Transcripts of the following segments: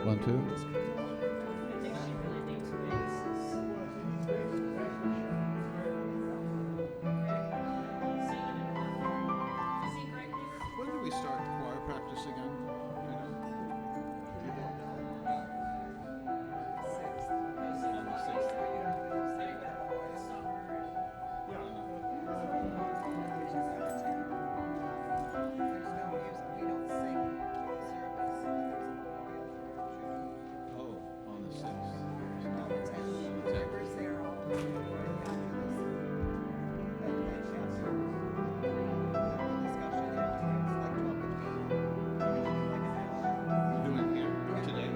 1, 2. When do we start choir practice again? On the 6th. Oh, on the 6th. We're doing here today.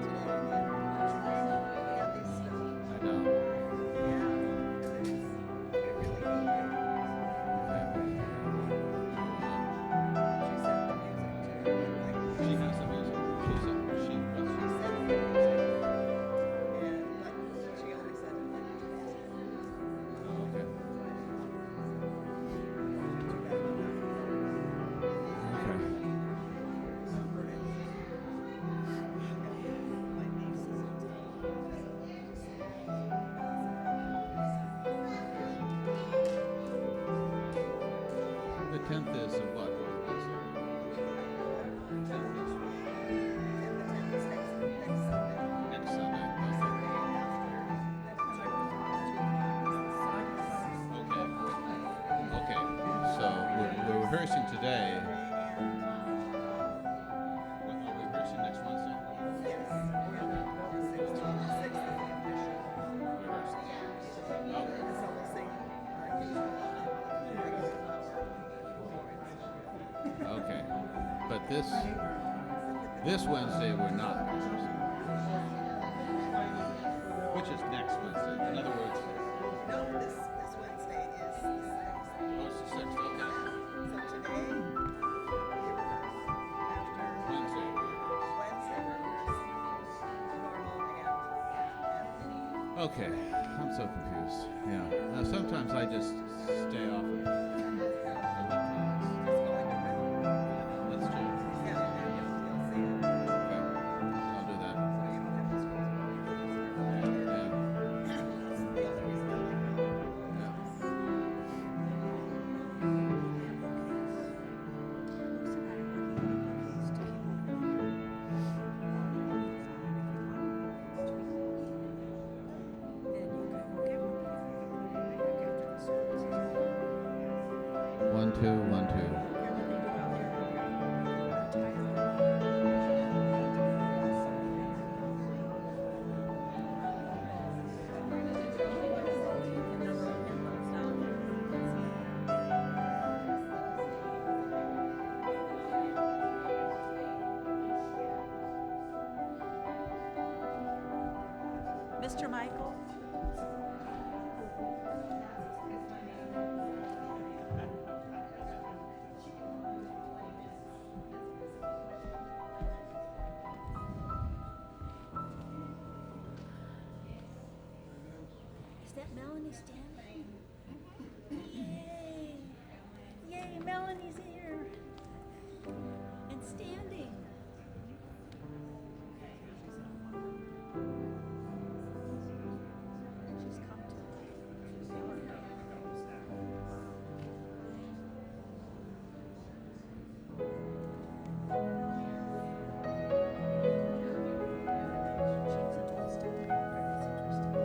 I know. She has the music. Okay. The 10th is of what? Next Sunday. Okay. So we're rehearsing today. Are we rehearsing next Wednesday? Okay. But this Wednesday we're not rehearsing. Which is next Wednesday. In other words, No, this Wednesday is the 6th. oh, it's the 6th. Okay. So today, we rehearse. After Wednesday we rehearse. Wednesday, we rehearse normal and Okay. I'm so confused. Yeah. Now sometimes I just stay off of electronics. just going to room. That's true. Yeah, and you'll see it. Okay. I'll do that. So you don't have to scroll through. Yeah. That's the other reason I like it. One, two, 1, 2. Mr. Michael? Is that Melanie standing? Yay! Yay, Melanie's here. And standing. She's come to. She's a toast. It's interesting.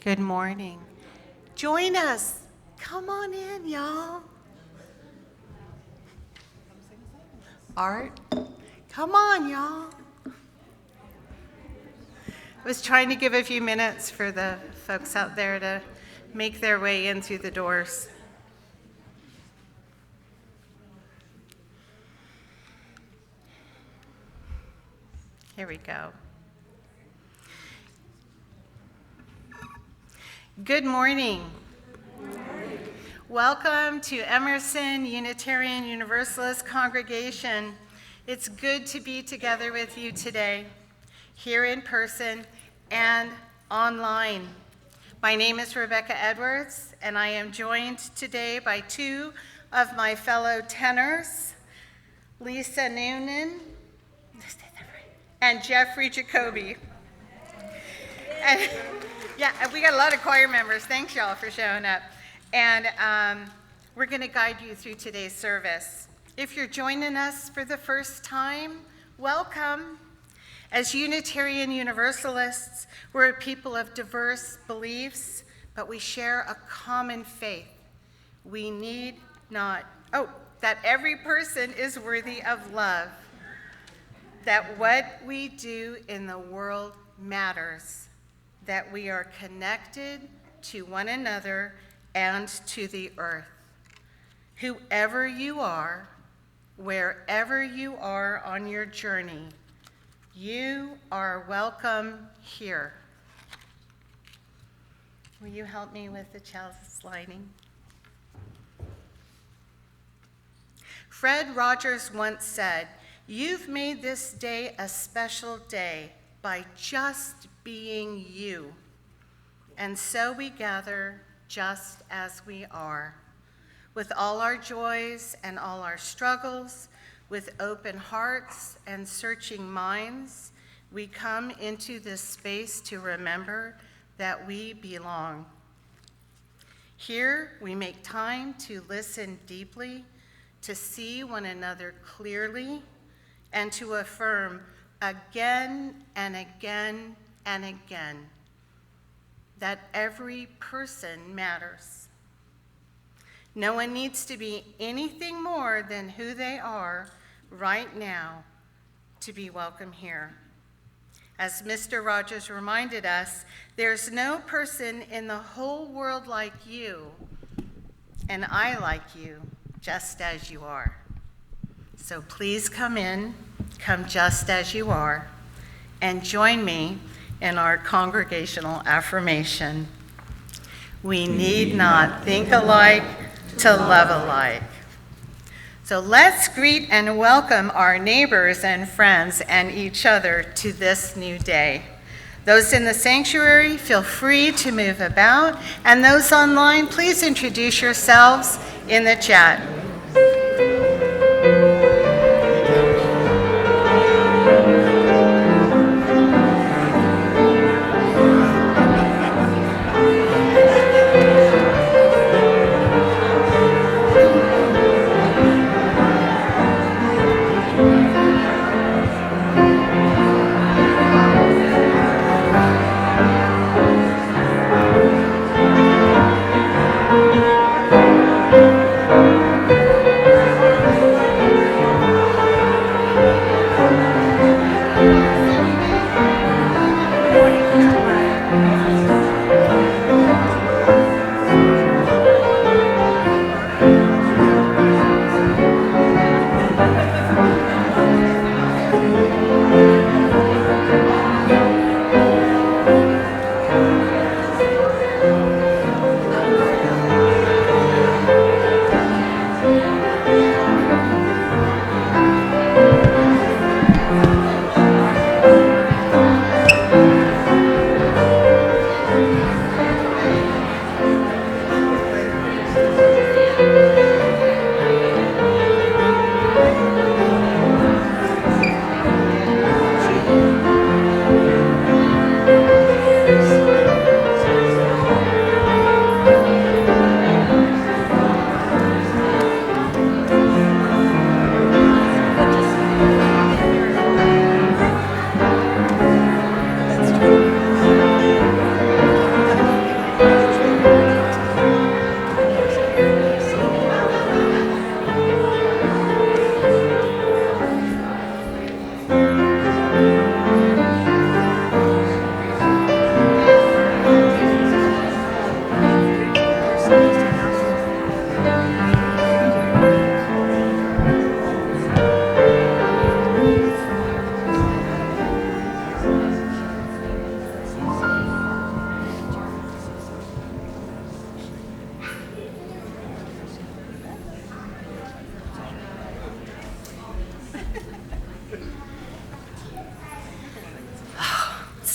Good morning. Join us. Come on in, y'all. Art, come on, y'all. I was trying to give a few minutes for the folks out there to make their way in through the doors. Here we go. Good morning. Welcome to Emerson Unitarian Universalist Congregation. It's good to be together with you today, here in person and online. My name is Rebecca Edwards, and I am joined today by two of my fellow tenors, Lissa Newman and Jeffrey Jacoby. And, yeah, we got a lot of choir members. Thanks, y'all, for showing up. And we're going to guide you through today's service. If you're joining us for the first time, welcome. As Unitarian Universalists, we're a people of diverse beliefs, but we share a common faith. We need not, that every person is worthy of love, that what we do in the world matters, that we are connected to one another and to the earth. Whoever you are, wherever you are on your journey, you are welcome here. Will you help me with the chalice lighting? Fred Rogers once said, "You've made this day a special day by just being you." And so we gather just as we are, with all our joys and all our struggles, with open hearts and searching minds, we come into this space to remember that we belong. Here, we make time to listen deeply, to see one another clearly, and to affirm again and again and again that every person matters. No one needs to be anything more than who they are right now to be welcome here. As Mr. Rogers reminded us, there's no person in the whole world like you, and I like you just as you are. So please come in, come just as you are, and join me in our congregational affirmation. We need not think alike to love alike. So let's greet and welcome our neighbors and friends and each other to this new day. Those in the sanctuary, feel free to move about, and those online, please introduce yourselves in the chat.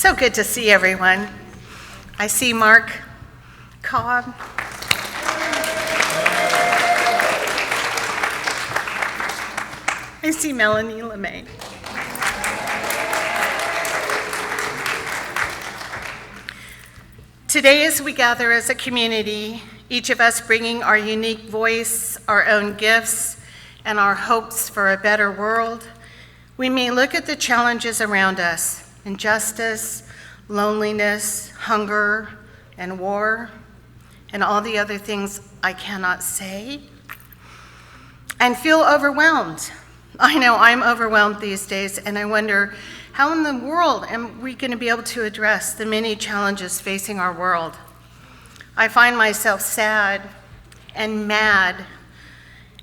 So good to see everyone. I see Mark Cobb. I see Melanie LeMay. Today, as we gather as a community, each of us bringing our unique voice, our own gifts, and our hopes for a better world, we may look at the challenges around us: injustice, loneliness, hunger, and war, and all the other things I cannot say, and feel overwhelmed. I know I'm overwhelmed these days, and I wonder, how in the world am we going to be able to address the many challenges facing our world? I find myself sad and mad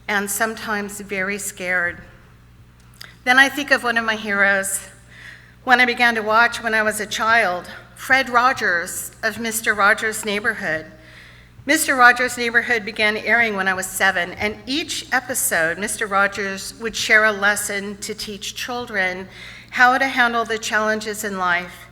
and sometimes very scared. Then I think of one of my heroes, one I began to watch when I was a child, Fred Rogers of Mr. Rogers' Neighborhood. Mr. Rogers' Neighborhood began airing when I was 7, and each episode, Mr. Rogers would share a lesson to teach children how to handle the challenges in life.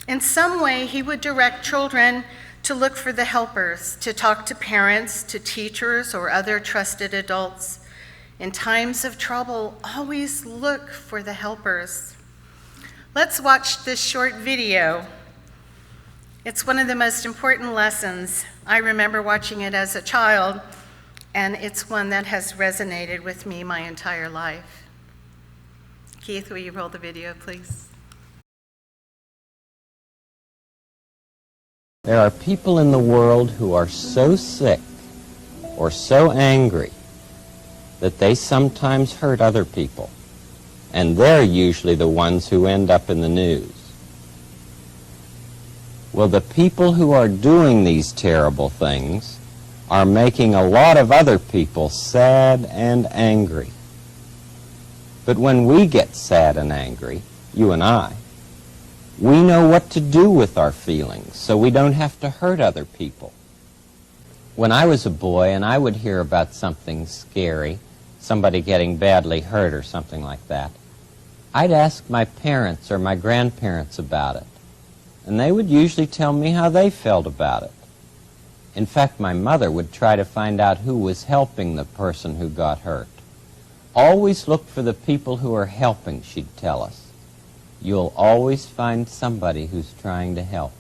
In some way, he would direct children to look for the helpers, to talk to parents, to teachers, or other trusted adults. In times of trouble, always look for the helpers. Let's watch this short video. It's one of the most important lessons. I remember watching it as a child, and it's one that has resonated with me my entire life. Keith, will you roll the video, please? There are people in the world who are so sick or so angry that they sometimes hurt other people, and they're usually the ones who end up in the news. Well, the people who are doing these terrible things are making a lot of other people sad and angry. But when we get sad and angry, you and I, we know what to do with our feelings so we don't have to hurt other people. When I was a boy and I would hear about something scary, somebody getting badly hurt or something like that, I'd ask my parents or my grandparents about it, and they would usually tell me how they felt about it. In fact, my mother would try to find out who was helping the person who got hurt. Always look for the people who are helping, she'd tell us. You'll always find somebody who's trying to help.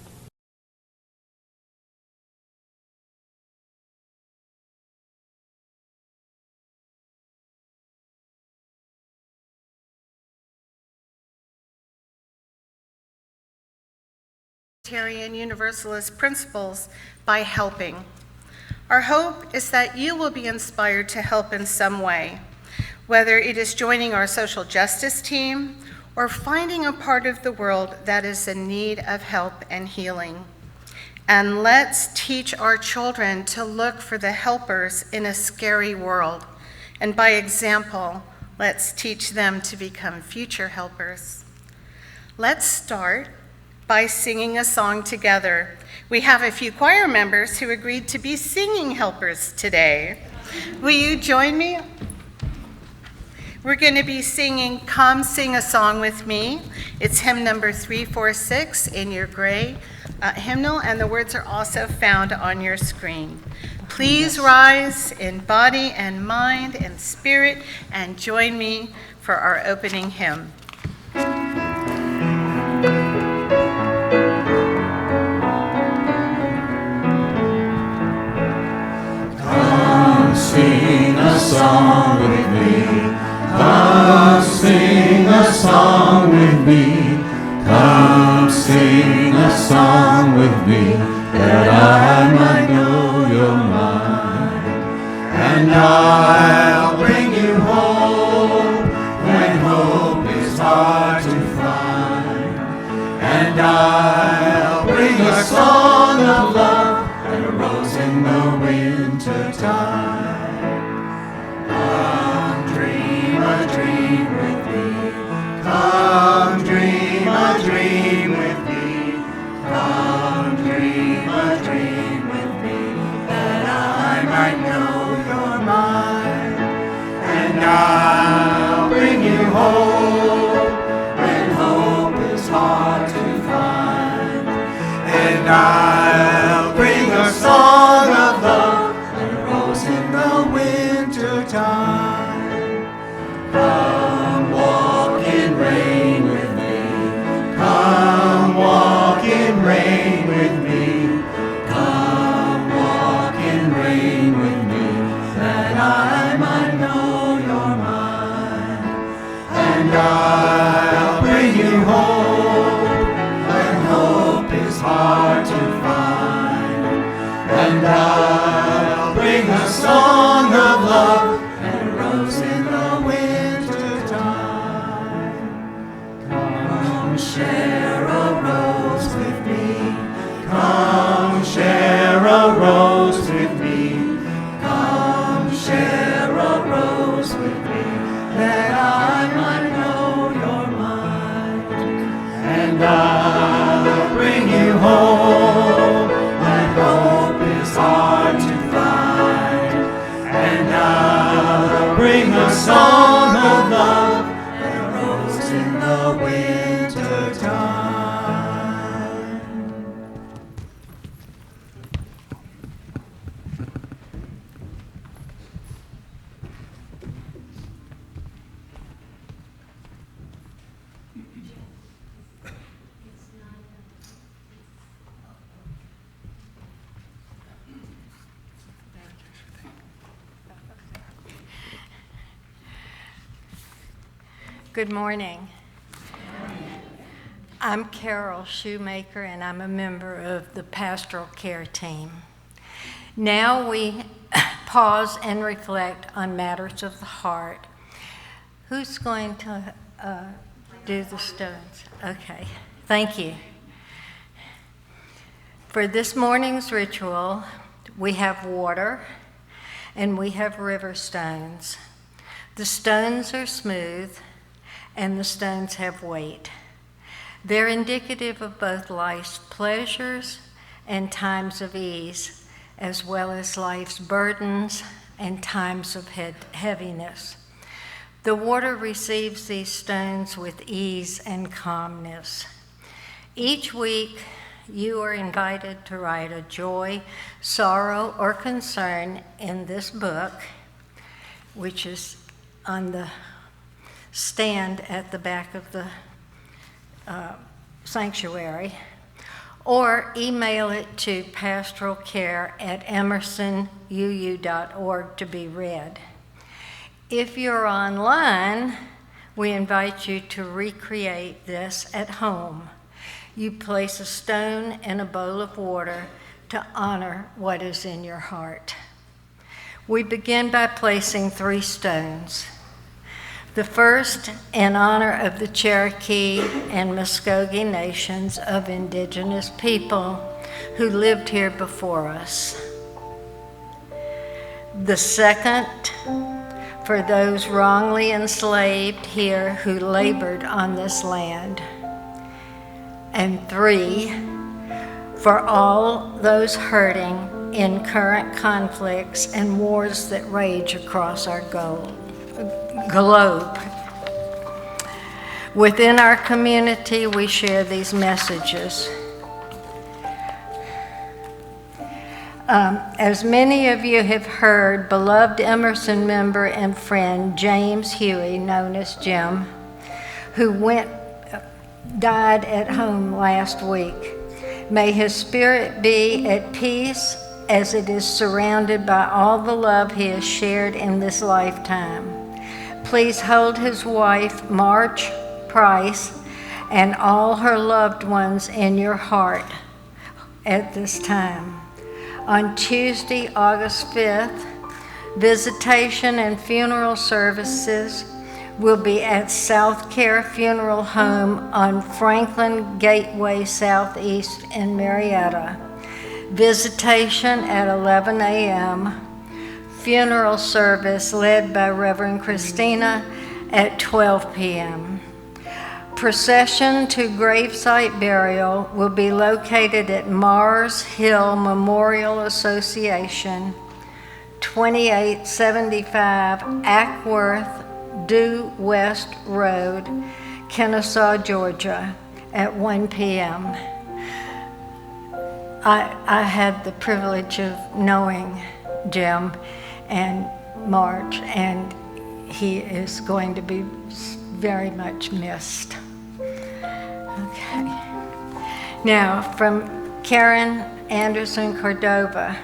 Unitarian Universalist principles by helping. Our hope is that you will be inspired to help in some way, whether it is joining our social justice team or finding a part of the world that is in need of help and healing. And let's teach our children to look for the helpers in a scary world. And by example, let's teach them to become future helpers. Let's start by singing a song together. We have a few choir members who agreed to be singing helpers today. Will you join me? We're going to be singing Come Sing a Song With Me. It's hymn number 346 in your gray hymnal, and the words are also found on your screen. Please rise in body and mind and spirit and join me for our opening hymn. Come sing a song with me. Come sing a song with me. Come sing a song with me, that I might know your mind. And I'll bring you hope when hope is hard to find. And I'll bring a song of love and a rose in the winter time. Come dream a dream with me. Come dream a dream with me. Come dream a dream with me, that I might know your mind. And I'll bring you hope when hope is hard to find. I'll bring a song of love and a rose in the winter time. Come walk in rain with me. Come walk in rain with me. Come walk in rain with me, that I might know you're mine. And I'll bring you hope when hope is hard to find. And I'll bring a song of love and a rose in the winter time. Come share a rose with me. Come share a rose with me. Come share a rose with me, that I might know you're mine. And I'll bring you home when hope is hard to find. And I'll bring a song of love and a rose in the winter time. Good morning. I'm Carol Shoemaker, and I'm a member of the pastoral care team. Now we pause and reflect on matters of the heart. Who's going to do the stones? Okay, thank you. For this morning's ritual, we have water and we have river stones. The stones are smooth and the stones have weight. They're indicative of both life's pleasures and times of ease, as well as life's burdens and times of heaviness. The water receives these stones with ease and calmness. Each week, you are invited to write a joy, sorrow, or concern in this book, which is on the stand at the back of the sanctuary, or email it to pastoralcare@emersonuu.org to be read. If you're online, we invite you to recreate this at home. You place a stone in a bowl of water to honor what is in your heart. We begin by placing 3 stones. The first in honor of the Cherokee and Muskogee nations of indigenous people who lived here before us. The second for those wrongly enslaved here who labored on this land. And 3 for all those hurting in current conflicts and wars that rage across our globe. Within our community, we share these messages. As many of you have heard, beloved Emerson member and friend James Huey, known as Jim, who died at home last week. May his spirit be at peace as it is surrounded by all the love he has shared in this lifetime. Please hold his wife, Marge Price, and all her loved ones in your heart at this time. On Tuesday, August 5th, visitation and funeral services will be at South Care Funeral Home on Franklin Gateway Southeast in Marietta. Visitation at 11 a.m. Funeral service led by Reverend Christina at 12 p.m. Procession to gravesite burial will be located at Mars Hill Memorial Association, 2875 Ackworth Due West Road, Kennesaw, Georgia, at 1 p.m. I had the privilege of knowing Jim and Marge, and he is going to be very much missed. Okay. Now, from Karen Anderson Cordova,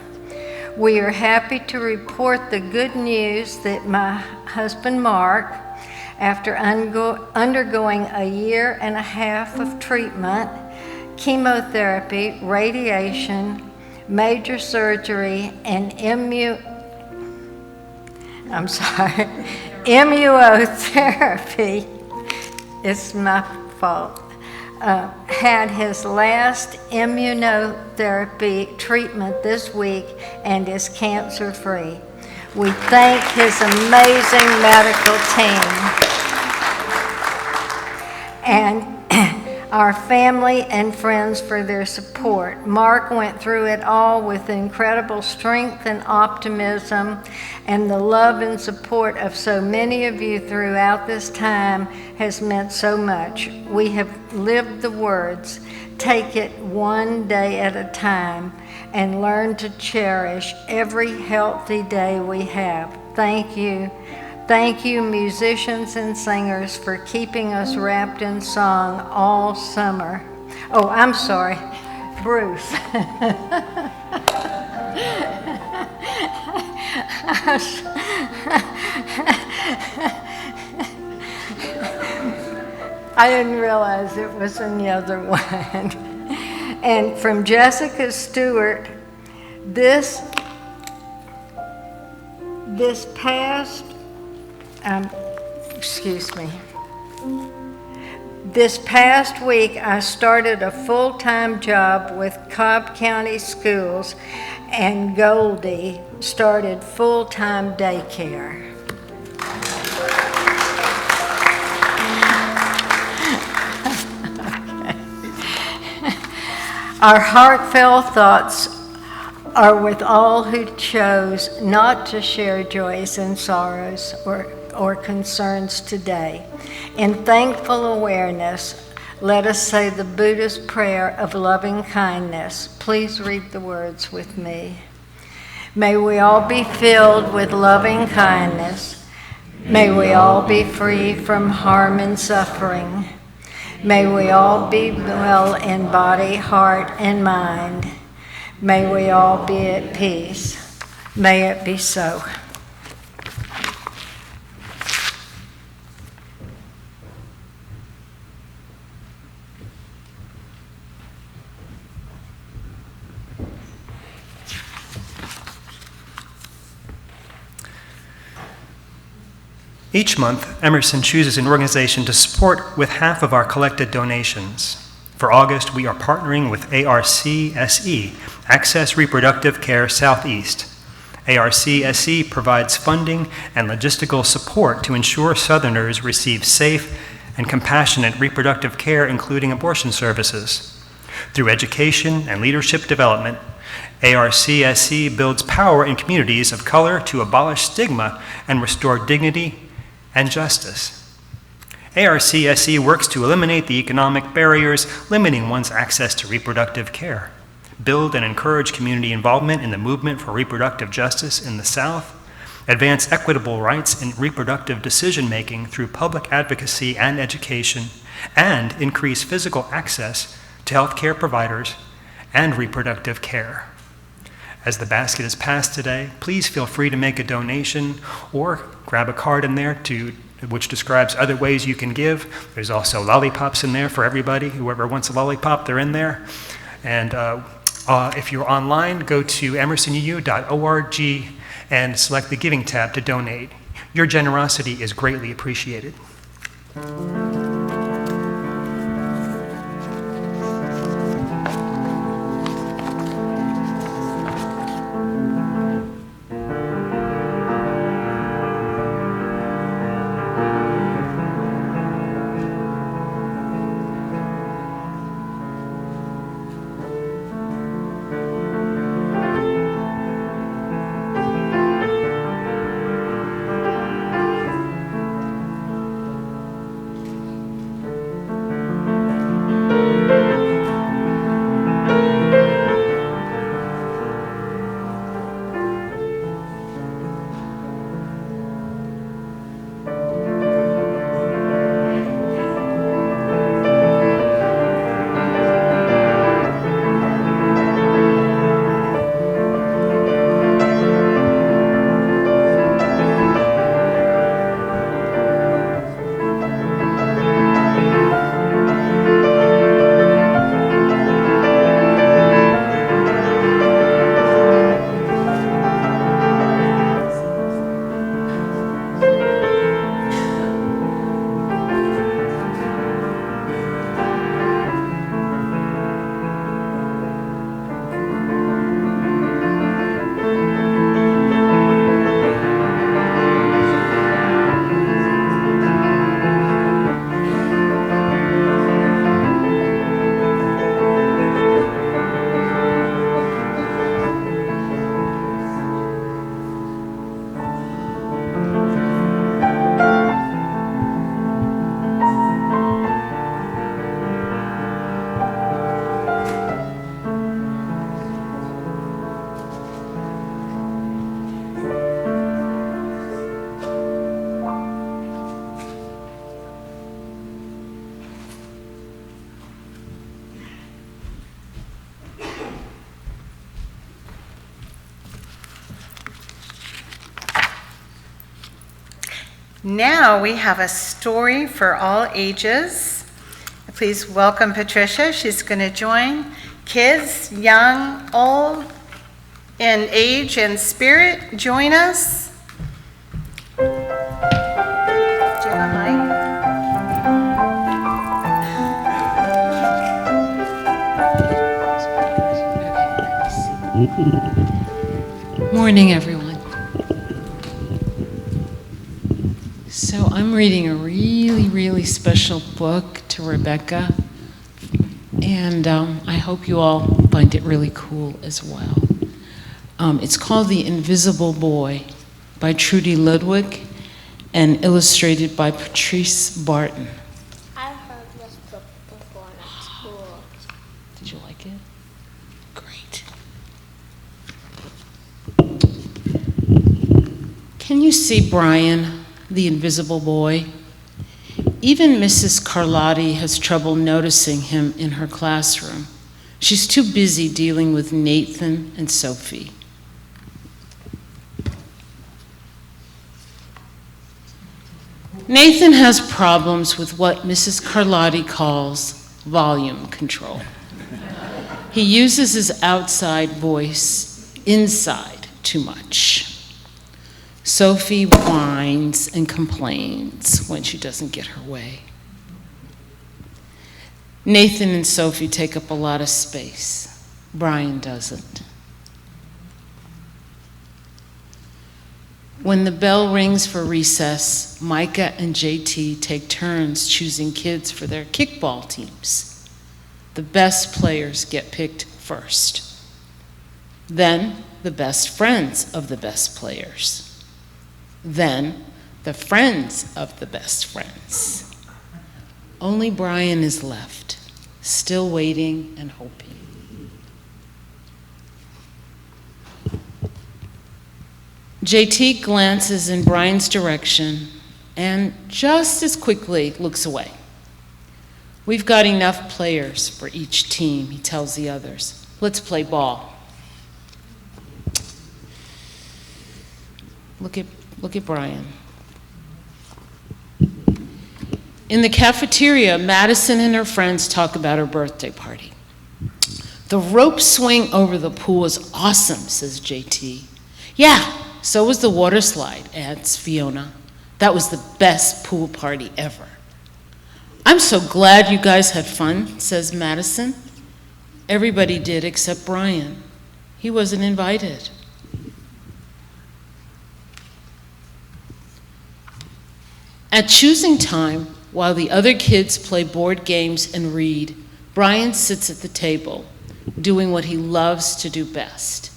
we are happy to report the good news that my husband Mark, after undergoing a year and a half of treatment, chemotherapy, radiation, major surgery, and immunotherapy, it's my fault, had his last immunotherapy treatment this week and is cancer-free. We thank his amazing medical team and our family and friends for their support. Mark went through it all with incredible strength and optimism, and the love and support of so many of you throughout this time has meant so much. We have lived the words, take it one day at a time, and learn to cherish every healthy day we have. Thank you. Thank you, musicians and singers, for keeping us wrapped in song all summer. Oh, I'm sorry, Bruce. I didn't realize it was in the other one. And from Jessica Stewart, this past week, I started a full-time job with Cobb County Schools, and Goldie started full-time daycare. Our heartfelt thoughts are with all who chose not to share joys and sorrows or concerns today. In thankful awareness, let us say the Buddhist prayer of loving kindness. Please read the words with me. May we all be filled with loving kindness. May we all be free from harm and suffering. May we all be well in body, heart, and mind. May we all be at peace. May it be so. Each month, Emerson chooses an organization to support with half of our collected donations. For August, we are partnering with ARCSE, Access Reproductive Care Southeast. ARCSE provides funding and logistical support to ensure Southerners receive safe and compassionate reproductive care, including abortion services. Through education and leadership development, ARCSE builds power in communities of color to abolish stigma and restore dignity and justice. ARCSE works to eliminate the economic barriers limiting one's access to reproductive care, build and encourage community involvement in the movement for reproductive justice in the South, advance equitable rights in reproductive decision-making through public advocacy and education, and increase physical access to healthcare providers and reproductive care. As the basket is passed today, please feel free to make a donation or grab a card in there which describes other ways you can give. There's also lollipops in there for everybody. Whoever wants a lollipop, they're in there. And if you're online, go to emersonuu.org and select the Giving tab to donate. Your generosity is greatly appreciated. Now we have a story for all ages. Please welcome Patricia. She's going to join kids, young, old, in age and spirit. Join us. Do you have a mic? Morning, everyone. So I'm reading a really, really special book to Rebecca, and I hope you all find it really cool as well. It's called The Invisible Boy by Trudy Ludwig and illustrated by Patrice Barton. I've heard this book before at school. Did you like it? Great. Can you see Brian, the invisible boy? Even Mrs. Carlotti has trouble noticing him in her classroom. She's too busy dealing with Nathan and Sophie. Nathan has problems with what Mrs. Carlotti calls volume control. He uses his outside voice inside too much. Sophie whines and complains when she doesn't get her way. Nathan and Sophie take up a lot of space. Brian doesn't. When the bell rings for recess, Micah and JT take turns choosing kids for their kickball teams. The best players get picked first. Then the best friends of the best players. Then the friends of the best friends. Only Brian is left, still waiting and hoping. JT glances in Brian's direction and just as quickly looks away. We've got enough players for each team, he tells the others. Let's play ball. Look at Brian. In the cafeteria, Madison and her friends talk about her birthday party. The rope swing over the pool is awesome, says JT. Yeah, so was the water slide, adds Fiona. That was the best pool party ever. I'm so glad you guys had fun, says Madison. Everybody did except Brian. He wasn't invited. At choosing time, while the other kids play board games and read, Brian sits at the table, doing what he loves to do best.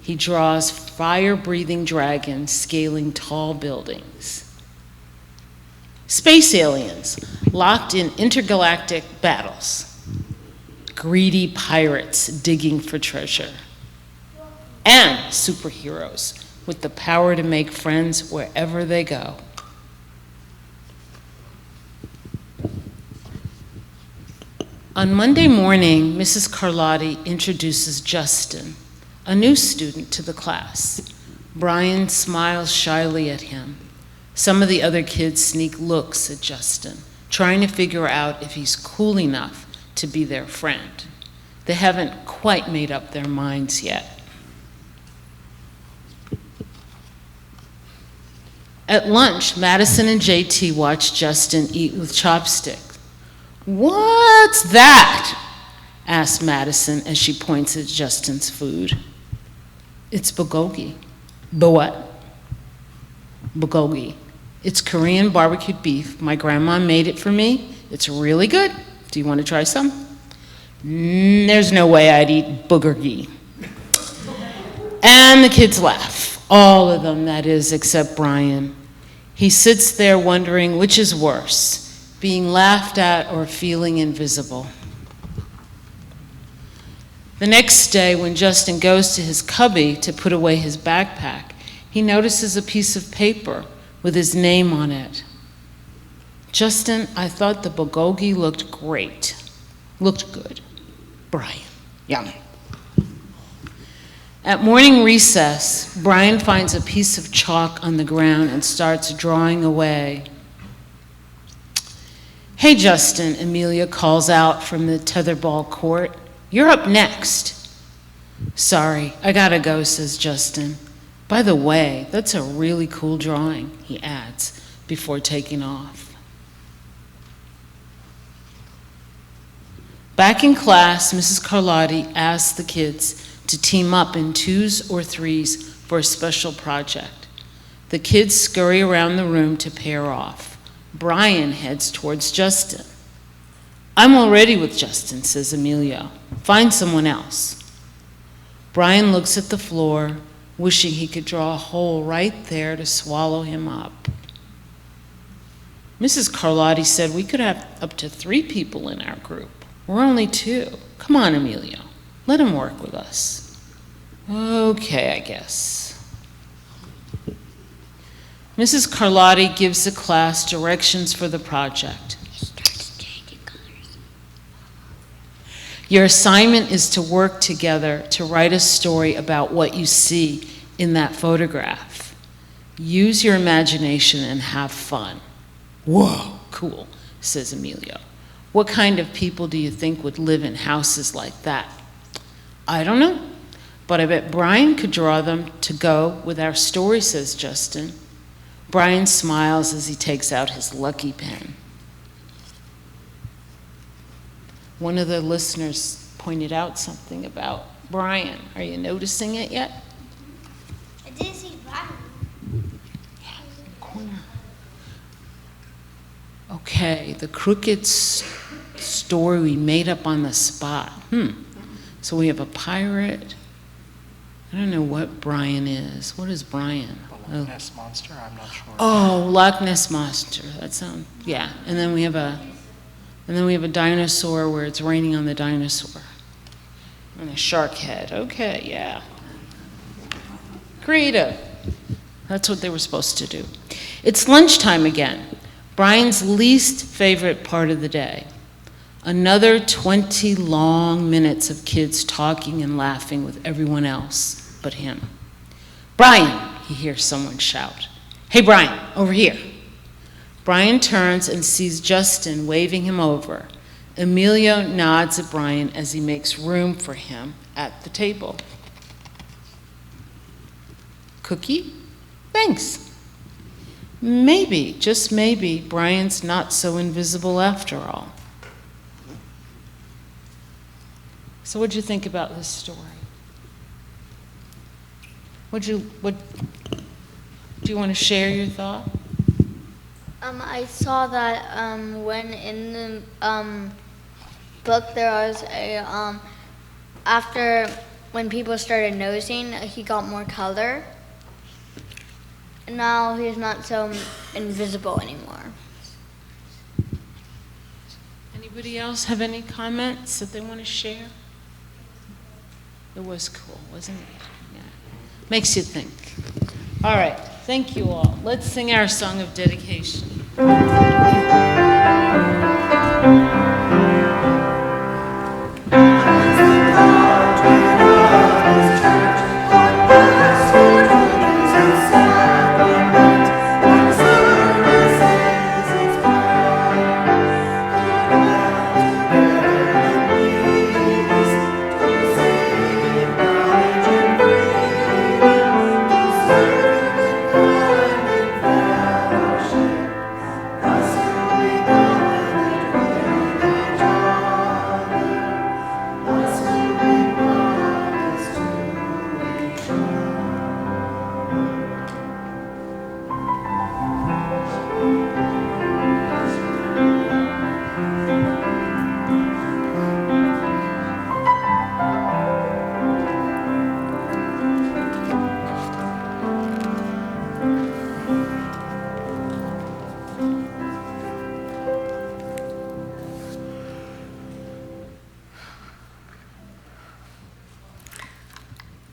He draws fire-breathing dragons scaling tall buildings. Space aliens locked in intergalactic battles. Greedy pirates digging for treasure. And superheroes with the power to make friends wherever they go. On Monday morning, Mrs. Carlotti introduces Justin, a new student to the class. Brian smiles shyly at him. Some of the other kids sneak looks at Justin, trying to figure out if he's cool enough to be their friend. They haven't quite made up their minds yet. At lunch, Madison and JT watch Justin eat with chopsticks. What's that? Asked Madison as she points at Justin's food. It's bulgogi. What? Bulgogi. It's Korean barbecued beef. My grandma made it for me. It's really good. Do you want to try some? There's no way I'd eat bulgogi. And the kids laugh. All of them, that is, except Brian. He sits there wondering which is worse, being laughed at or feeling invisible. The next day, when Justin goes to his cubby to put away his backpack, he notices a piece of paper with his name on it. Justin, I thought the bulgogi looked great. Looked good. Brian. Yum. At morning recess, Brian finds a piece of chalk on the ground and starts drawing away. "Hey, Justin," Amelia calls out from the tetherball court. "You're up next." "Sorry, I gotta go," says Justin. "By the way, that's a really cool drawing," he adds before taking off. Back in class, Mrs. Carlotti asks the kids to team up in 2s or 3s for a special project. The kids scurry around the room to pair off. Brian heads towards Justin. "I'm already with Justin," says Amelia. "Find someone else." Brian looks at the floor, wishing he could draw a hole right there to swallow him up. Mrs. Carlotti said we could have up to 3 people in our group. We're only 2. Come on, Amelia. Let him work with us. Okay, I guess. Mrs. Carlotti gives the class directions for the project. Your assignment is to work together to write a story about what you see in that photograph. Use your imagination and have fun. Whoa, cool, says Amelia. What kind of people do you think would live in houses like that? I don't know, but I bet Brian could draw them to go with our story, says Justin. Brian smiles as he takes out his lucky pen. One of the listeners pointed out something about Brian. Are you noticing it yet? I did see Brian. Yeah, corner. Okay, the crooked story we made up on the spot. So we have a pirate. I don't know what Brian is. What is Brian? The Loch Ness Monster? I'm not sure. Oh, Loch Ness Monster. That sounds, yeah. And then we have a dinosaur where it's raining on the dinosaur. And a shark head. Okay, yeah. Creative. That's what they were supposed to do. It's lunchtime again. Brian's least favorite part of the day. Another 20 long minutes of kids talking and laughing with everyone else but him. Brian, he hears someone shout. Hey, Brian, over here. Brian turns and sees Justin waving him over. Emilio nods at Brian as he makes room for him at the table. Cookie? Thanks. Maybe, just maybe, Brian's not so invisible after all. So what'd you think about this story? Do you want to share your thought? I saw that when in the book there was a after when people started nosing, he got more color. And now he's not so invisible anymore. Anybody else have any comments that they want to share? It was cool, wasn't it? Yeah. Makes you think. All right, thank you all. Let's sing our song of dedication.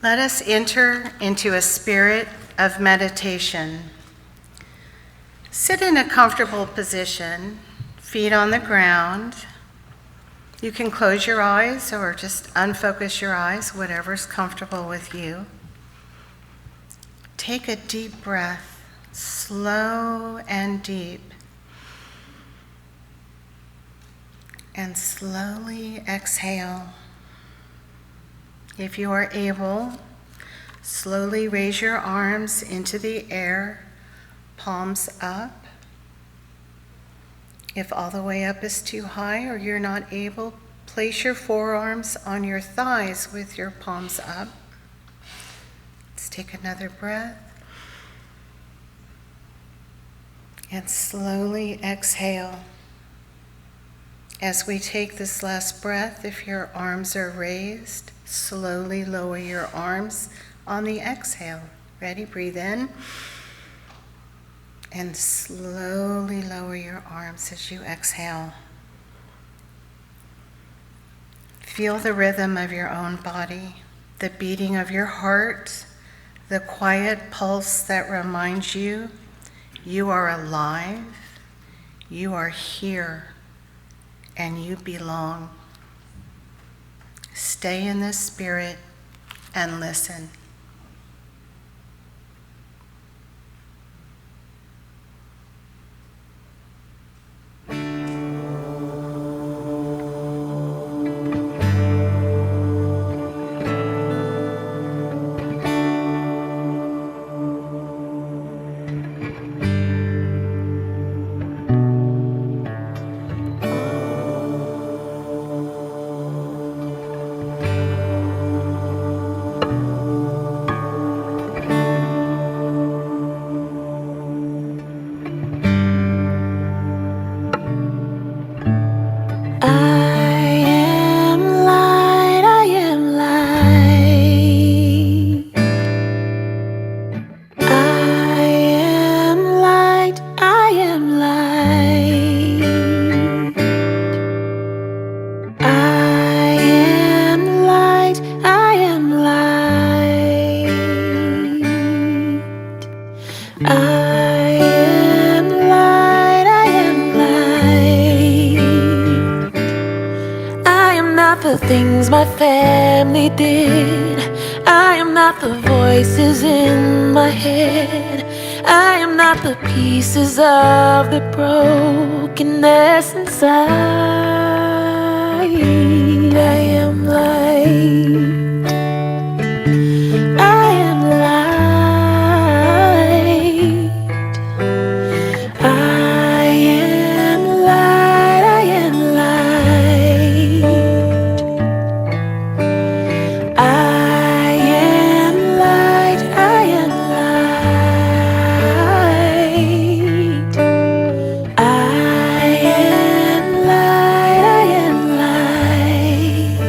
Let us enter into a spirit of meditation. Sit in a comfortable position, feet on the ground. You can close your eyes or just unfocus your eyes, whatever's comfortable with you. Take a deep breath, slow and deep. And slowly exhale. If you are able, slowly raise your arms into the air, palms up. If all the way up is too high or you're not able, place your forearms on your thighs with your palms up. Let's take another breath. And slowly exhale. As we take this last breath, if your arms are raised, slowly lower your arms on the exhale. Ready? Breathe in. And slowly lower your arms as you exhale. Feel the rhythm of your own body, the beating of your heart, the quiet pulse that reminds you you are alive, you are here, and you belong. Stay in this spirit and listen. Things my family did. I am not the voices in my head. I am not the pieces of the brokenness inside. I am light. I am light. I am light. I am light. I am light, I am light. I am light, I am light.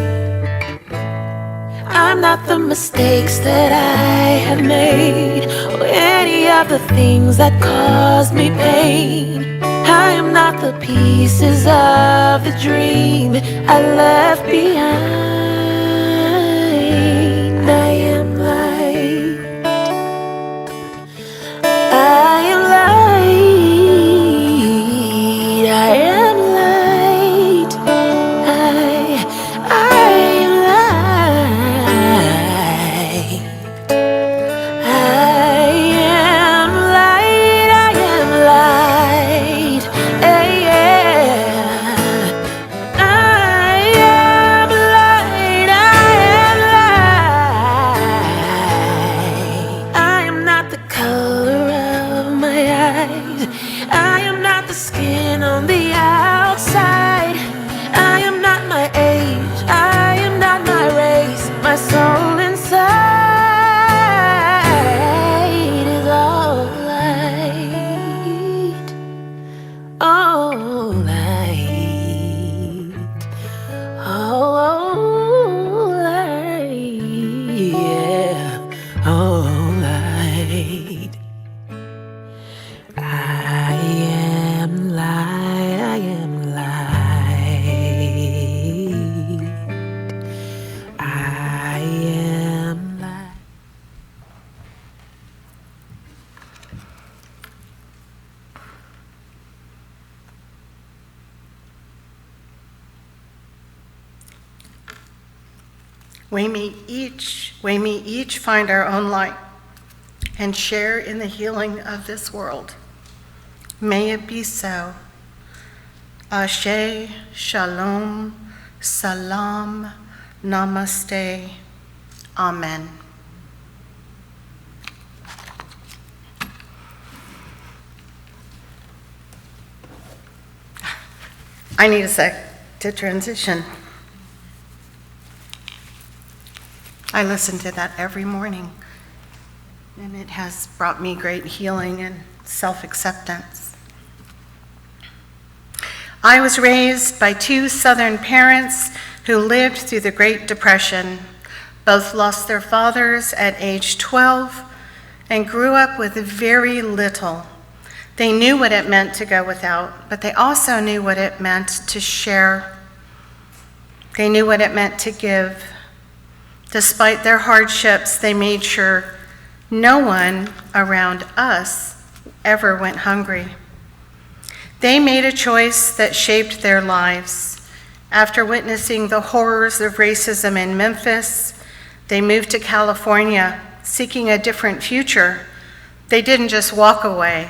I'm not the mistakes that I have made, or any of the things that caused me pain. I am not the pieces of the dream I left behind. I am light. I am light. I am light. I am light. I am light. I am light. Yeah. I am light. May we each find our own light and share in the healing of this world. May it be so. Ashe, Shalom, Salam, Namaste. Amen. I need a sec to transition. I listen to that every morning, and it has brought me great healing and self-acceptance. I was raised by two Southern parents who lived through the Great Depression. Both lost their fathers at age 12 and grew up with very little. They knew what it meant to go without, but they also knew what it meant to share. They knew what it meant to give. Despite their hardships, they made sure no one around us ever went hungry. They made a choice that shaped their lives. After witnessing the horrors of racism in Memphis, they moved to California seeking a different future. They didn't just walk away.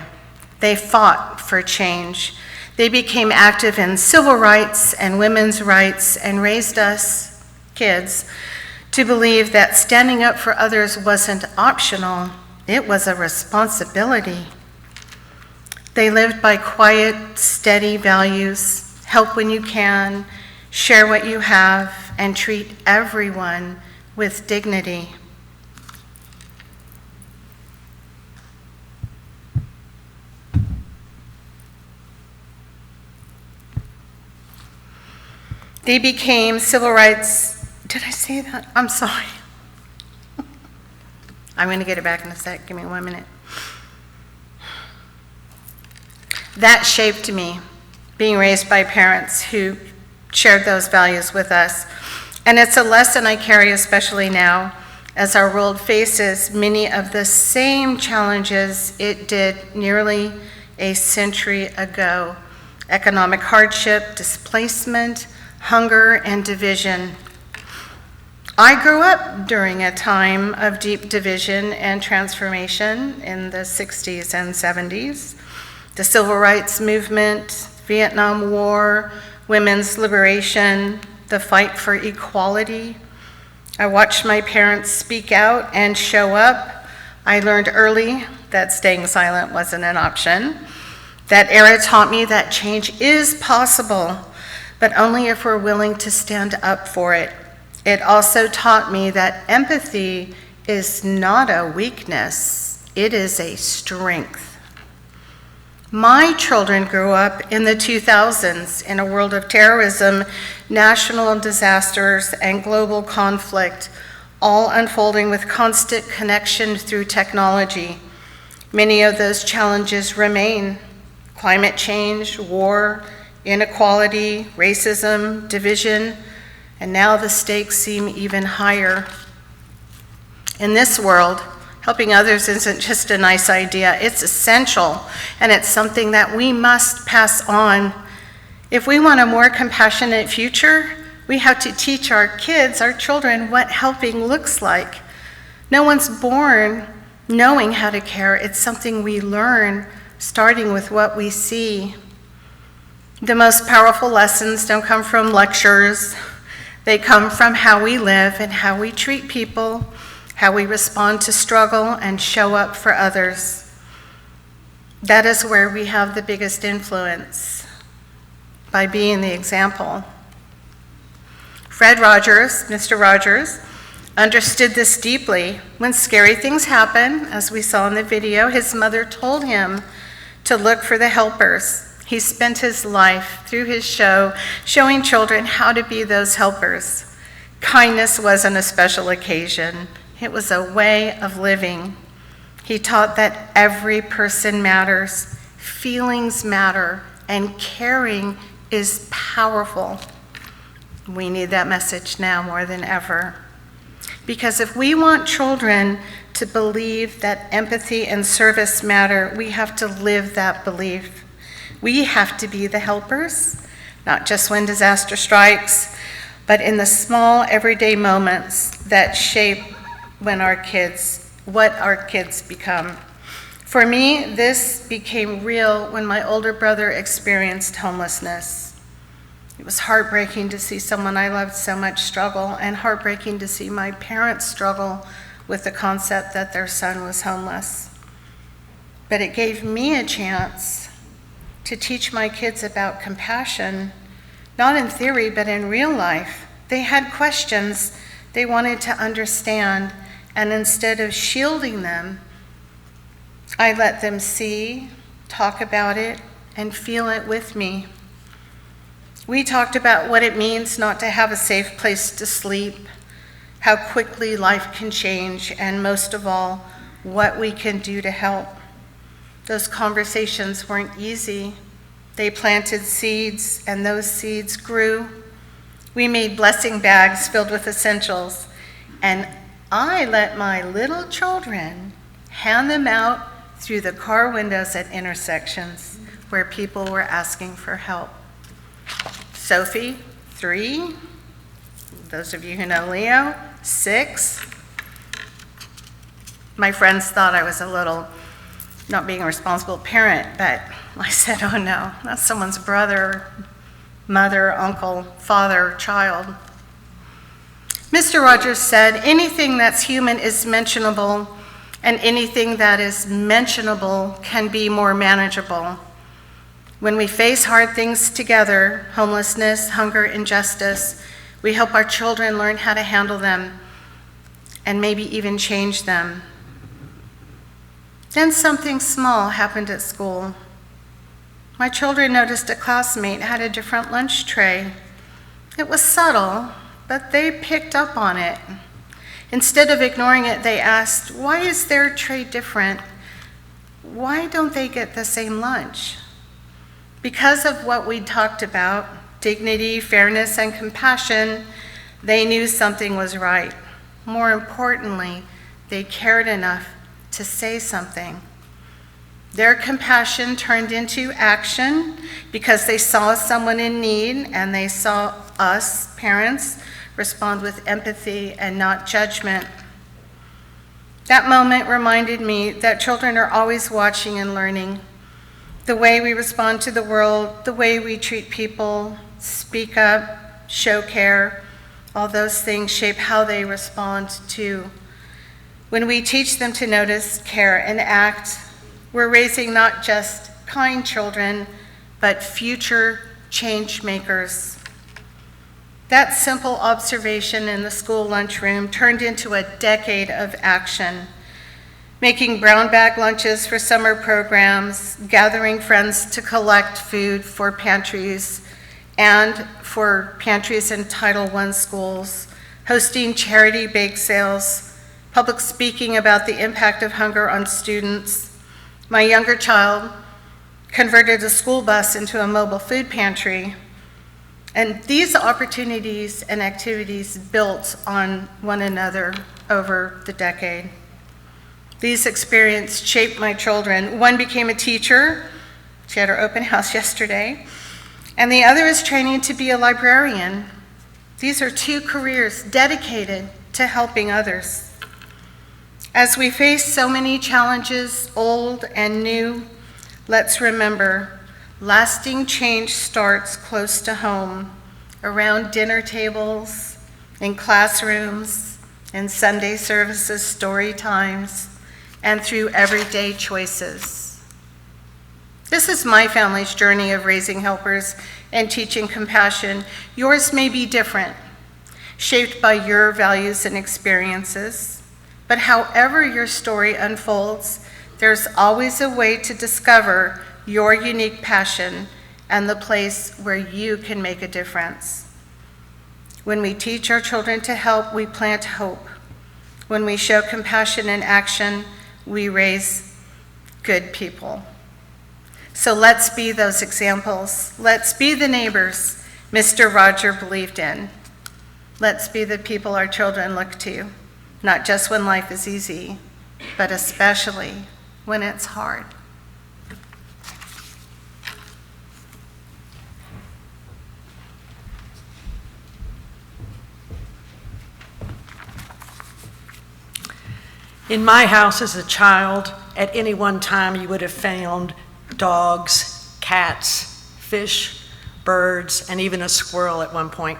They fought for change. They became active in civil rights and women's rights and raised us, kids, to believe that standing up for others wasn't optional, it was a responsibility. They lived by quiet, steady values: help when you can, share what you have, and treat everyone with dignity. They became civil rights. Did I say that? I'm sorry. I'm going to get it back in a sec. Give me 1 minute. That shaped me, being raised by parents who shared those values with us. And it's a lesson I carry especially now, as our world faces many of the same challenges it did nearly a century ago: economic hardship, displacement, hunger, and division. I grew up during a time of deep division and transformation in the 60s and 70s. The Civil Rights Movement, Vietnam War, women's liberation, the fight for equality. I watched my parents speak out and show up. I learned early that staying silent wasn't an option. That era taught me that change is possible, but only if we're willing to stand up for it. It also taught me that empathy is not a weakness, it is a strength. My children grew up in the 2000s in a world of terrorism, national disasters, and global conflict, all unfolding with constant connection through technology. Many of those challenges remain: climate change, war, inequality, racism, division, and now the stakes seem even higher. In this world, helping others isn't just a nice idea, it's essential, and it's something that we must pass on. If we want a more compassionate future, we have to teach our kids, our children, what helping looks like. No one's born knowing how to care. It's something we learn, starting with what we see. The most powerful lessons don't come from lectures. They come from how we live and how we treat people, how we respond to struggle and show up for others. That is where we have the biggest influence, by being the example. Fred Rogers, Mr. Rogers, understood this deeply. When scary things happen, as we saw in the video, his mother told him to look for the helpers. He spent his life through his show showing children how to be those helpers. Kindness wasn't a special occasion. It was a way of living. He taught that every person matters, feelings matter, and caring is powerful. We need that message now more than ever. Because if we want children to believe that empathy and service matter, we have to live that belief. We have to be the helpers, not just when disaster strikes, but in the small everyday moments that shape what our kids become. For me, this became real when my older brother experienced homelessness. It was heartbreaking to see someone I loved so much struggle, and heartbreaking to see my parents struggle with the concept that their son was homeless. But it gave me a chance to teach my kids about compassion, not in theory, but in real life. They had questions they wanted to understand, and instead of shielding them, I let them see, talk about it, and feel it with me. We talked about what it means not to have a safe place to sleep, how quickly life can change, and most of all, what we can do to help. Those conversations weren't easy. They planted seeds, and those seeds grew. We made blessing bags filled with essentials, and I let my little children hand them out through the car windows at intersections where people were asking for help. Sophie, 3. Those of you who know Leo, 6. My friends thought I was a little not being a responsible parent, but I said, oh no, that's someone's brother, mother, uncle, father, child. Mr. Rogers said, anything that's human is mentionable, and anything that is mentionable can be more manageable. When we face hard things together, homelessness, hunger, injustice, we help our children learn how to handle them and maybe even change them. Then something small happened at school. My children noticed a classmate had a different lunch tray. It was subtle, but they picked up on it. Instead of ignoring it, they asked, why is their tray different? Why don't they get the same lunch? Because of what we talked about, dignity, fairness, and compassion, they knew something was right. More importantly, they cared enough to say something. Their compassion turned into action because they saw someone in need, and they saw us, parents, respond with empathy and not judgment. That moment reminded me that children are always watching and learning. The way we respond to the world, the way we treat people, speak up, show care, all those things shape how they respond too. When we teach them to notice, care, and act, we're raising not just kind children, but future change makers. That simple observation in the school lunchroom turned into a decade of action, making brown bag lunches for summer programs, gathering friends to collect food for pantries and for pantries in Title I schools, hosting charity bake sales, public speaking about the impact of hunger on students. My younger child converted a school bus into a mobile food pantry. And these opportunities and activities built on one another over the decade. These experiences shaped my children. One became a teacher. She had her open house yesterday. And the other is training to be a librarian. These are 2 careers dedicated to helping others. As we face so many challenges, old and new, let's remember, lasting change starts close to home, around dinner tables, in classrooms, in Sunday services, story times, and through everyday choices. This is my family's journey of raising helpers and teaching compassion. Yours may be different, shaped by your values and experiences. But however your story unfolds, there's always a way to discover your unique passion and the place where you can make a difference. When we teach our children to help, we plant hope. When we show compassion in action, we raise good people. So let's be those examples. Let's be the neighbors Mr. Roger believed in. Let's be the people our children look to, not just when life is easy, but especially when it's hard. In my house as a child, at any one time, you would have found dogs, cats, fish, birds, and even a squirrel at one point.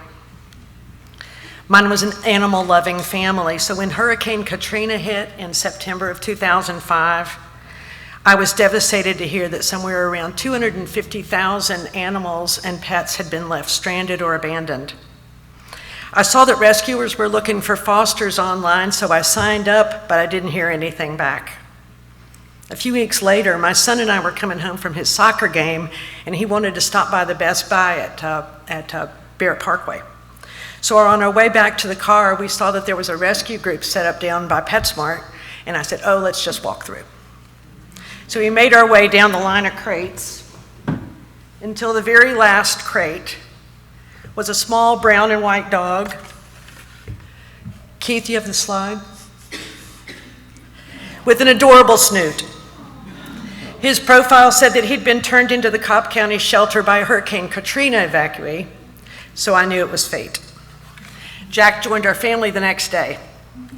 Mine was an animal-loving family, so when Hurricane Katrina hit in September of 2005, I was devastated to hear that somewhere around 250,000 animals and pets had been left stranded or abandoned. I saw that rescuers were looking for fosters online, so I signed up, but I didn't hear anything back. A few weeks later, my son and I were coming home from his soccer game, and he wanted to stop by the Best Buy at Barrett Parkway. So on our way back to the car, we saw that there was a rescue group set up down by PetSmart, and I said, oh, let's just walk through. So we made our way down the line of crates until the very last crate was a small brown and white dog. Keith, you have the slide? With an adorable snoot. His profile said that he'd been turned into the Cobb County shelter by a Hurricane Katrina evacuee, so I knew it was fate. Jack joined our family the next day,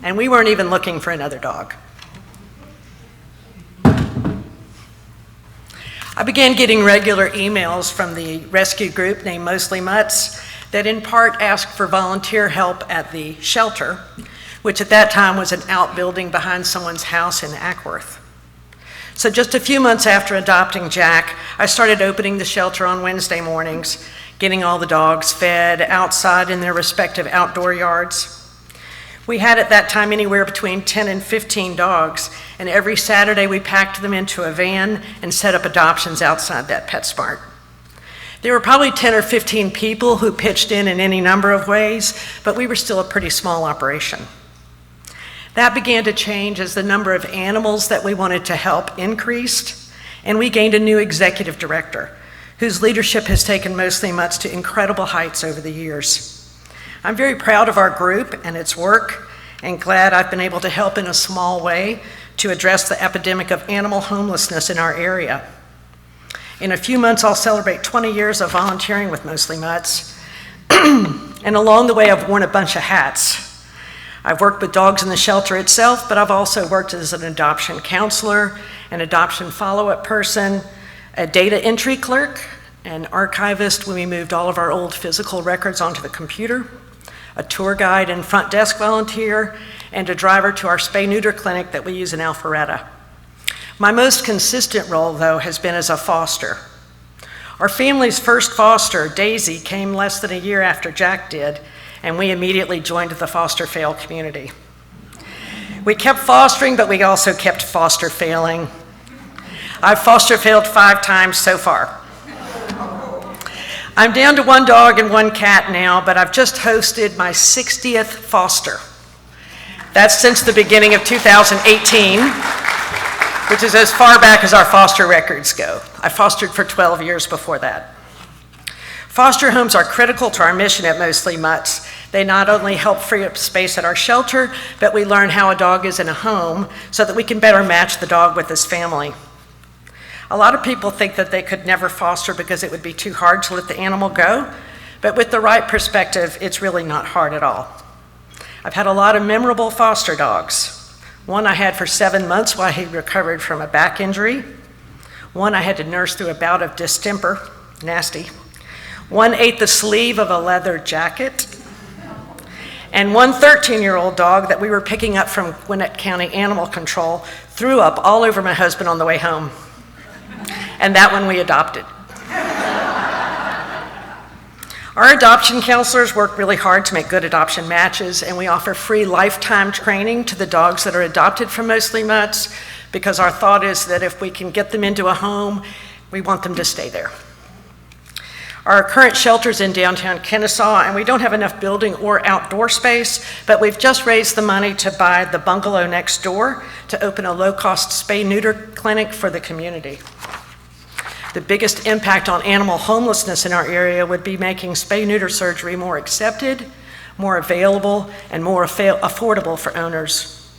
and we weren't even looking for another dog. I began getting regular emails from the rescue group named Mostly Mutts that in part asked for volunteer help at the shelter, which at that time was an outbuilding behind someone's house in Ackworth. So just a few months after adopting Jack, I started opening the shelter on Wednesday mornings, getting all the dogs fed outside in their respective outdoor yards. We had at that time anywhere between 10 and 15 dogs, and every Saturday we packed them into a van and set up adoptions outside that PetSmart. There were probably 10 or 15 people who pitched in any number of ways, but we were still a pretty small operation. That began to change as the number of animals that we wanted to help increased, and we gained a new executive director, whose leadership has taken Mostly Mutts to incredible heights over the years. I'm very proud of our group and its work, and glad I've been able to help in a small way to address the epidemic of animal homelessness in our area. In a few months, I'll celebrate 20 years of volunteering with Mostly Mutts, and along the way, I've worn a bunch of hats. I've worked with dogs in the shelter itself, but I've also worked as an adoption counselor, an adoption follow-up person, a data entry clerk, an archivist when we moved all of our old physical records onto the computer, a tour guide and front desk volunteer, and a driver to our spay-neuter clinic that we use in Alpharetta. My most consistent role, though, has been as a foster. Our family's first foster, Daisy, came less than a year after Jack did, and we immediately joined the foster fail community. We kept fostering, but we also kept foster failing. I've foster failed 5 times so far. I'm down to 1 dog and 1 cat now, but I've just hosted my 60th foster. That's since the beginning of 2018, which is as far back as our foster records go. I fostered for 12 years before that. Foster homes are critical to our mission at Mostly Mutts. They not only help free up space at our shelter, but we learn how a dog is in a home so that we can better match the dog with his family. A lot of people think that they could never foster because it would be too hard to let the animal go, but with the right perspective, it's really not hard at all. I've had a lot of memorable foster dogs. One I had for 7 months while he recovered from a back injury. One I had to nurse through a bout of distemper, nasty. One ate the sleeve of a leather jacket. And one 13-year-old dog that we were picking up from Gwinnett County Animal Control threw up all over my husband on the way home. And that one we adopted. Our adoption counselors work really hard to make good adoption matches, and we offer free lifetime training to the dogs that are adopted from Mostly Mutts, because our thought is that if we can get them into a home, we want them to stay there. Our current shelter's in downtown Kennesaw, and we don't have enough building or outdoor space, but we've just raised the money to buy the bungalow next door to open a low-cost spay-neuter clinic for the community. The biggest impact on animal homelessness in our area would be making spay-neuter surgery more accepted, more available, and more affordable for owners.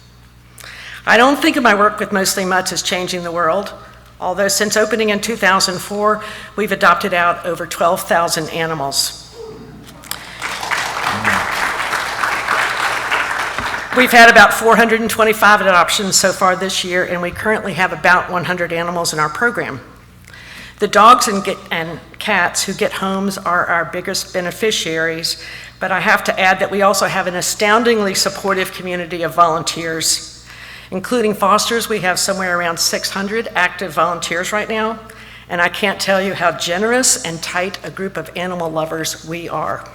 I don't think of my work with Mostly Mutts as changing the world, although since opening in 2004, we've adopted out over 12,000 animals. We've had about 425 adoptions so far this year, and we currently have about 100 animals in our program. The dogs and cats who get homes are our biggest beneficiaries, but I have to add that we also have an astoundingly supportive community of volunteers. Including fosters, we have somewhere around 600 active volunteers right now, and I can't tell you how generous and tight a group of animal lovers we are.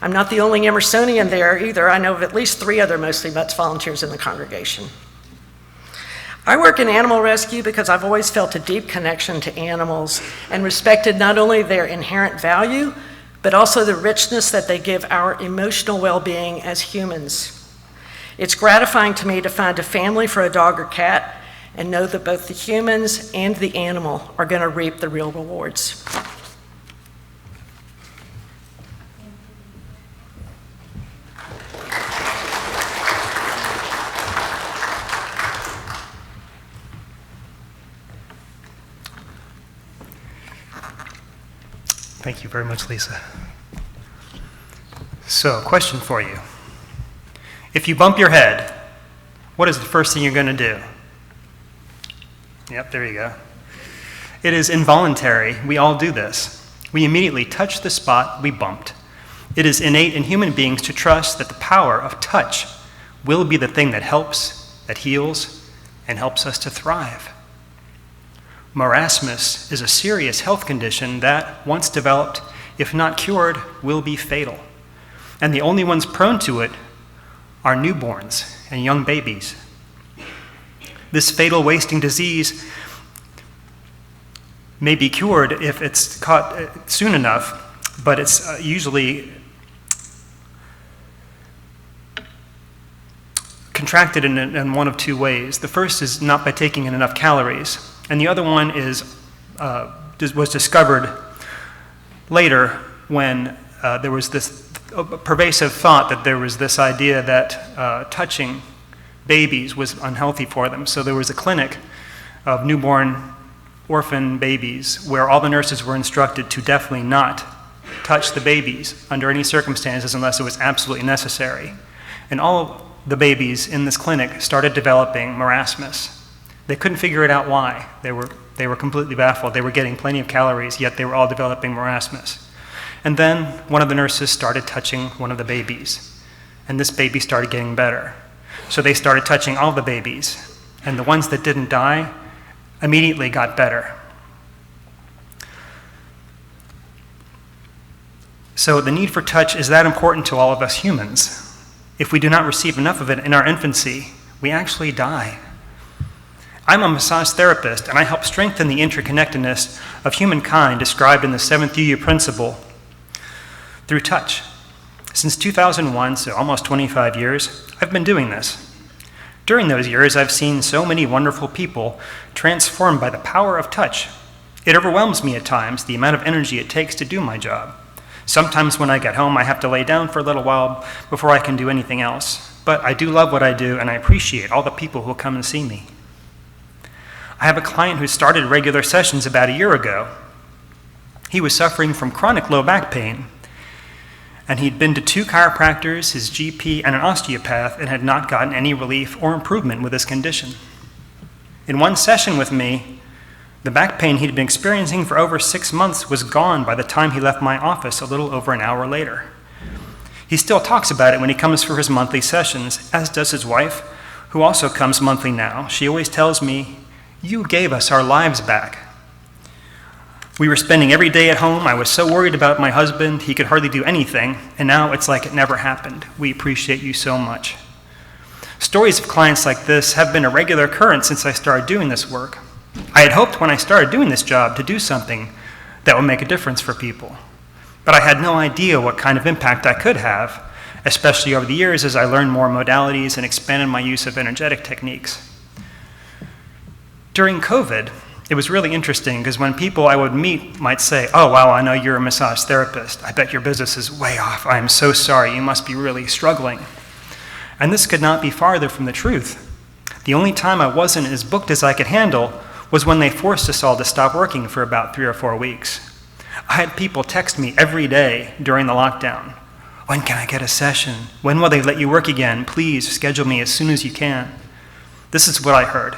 I'm not the only Emersonian there either. I know of at least 3 other mostly Mutts volunteers in the congregation. I work in animal rescue because I've always felt a deep connection to animals and respected not only their inherent value, but also the richness that they give our emotional well-being as humans. It's gratifying to me to find a family for a dog or cat and know that both the humans and the animal are going to reap the real rewards. Thank you very much, Lisa. So, question for you. If you bump your head, what is the first thing you're going to do? Yep, there you go. It is involuntary. We all do this. We immediately touch the spot we bumped. It is innate in human beings to trust that the power of touch will be the thing that helps, that heals, and helps us to thrive. Marasmus is a serious health condition that, once developed, if not cured, will be fatal. And the only ones prone to it are newborns and young babies. This fatal wasting disease may be cured if it's caught soon enough, but it's usually contracted in one of 2 ways. The first is not by taking in enough calories, and the other one was discovered later when there was this pervasive thought that there was this idea that touching babies was unhealthy for them. So there was a clinic of newborn orphan babies where all the nurses were instructed to definitely not touch the babies under any circumstances unless it was absolutely necessary. And all of the babies in this clinic started developing marasmus. They couldn't figure it out why. They were completely baffled. They were getting plenty of calories, yet they were all developing marasmus. And then one of the nurses started touching one of the babies, and this baby started getting better. So they started touching all the babies, and the ones that didn't die immediately got better. So the need for touch is that important to all of us humans. If we do not receive enough of it in our infancy, we actually die. I'm a massage therapist, and I help strengthen the interconnectedness of humankind described in the 7th UU principle through touch. Since 2001, so almost 25 years, I've been doing this. During those years, I've seen so many wonderful people transformed by the power of touch. It overwhelms me at times, the amount of energy it takes to do my job. Sometimes when I get home, I have to lay down for a little while before I can do anything else. But I do love what I do, and I appreciate all the people who will come and see me. I have a client who started regular sessions about a year ago. He was suffering from chronic low back pain, and he'd been to 2 chiropractors, his GP, and an osteopath, and had not gotten any relief or improvement with his condition. In one session with me, the back pain he'd been experiencing for over 6 months was gone by the time he left my office a little over an hour later. He still talks about it when he comes for his monthly sessions, as does his wife, who also comes monthly now. She always tells me, "You gave us our lives back." We were spending every day at home. I was so worried about my husband, he could hardly do anything, and now it's like it never happened. We appreciate you so much. Stories of clients like this have been a regular occurrence since I started doing this work. I had hoped when I started doing this job to do something that would make a difference for people, but I had no idea what kind of impact I could have, especially over the years as I learned more modalities and expanded my use of energetic techniques. During COVID, it was really interesting because when people I would meet might say, "Oh, wow, I know you're a massage therapist. I bet your business is way off. I am so sorry. You must be really struggling." And this could not be farther from the truth. The only time I wasn't as booked as I could handle was when they forced us all to stop working for about 3 or 4 weeks. I had people text me every day during the lockdown. When can I get a session? When will they let you work again? Please schedule me as soon as you can. This is what I heard.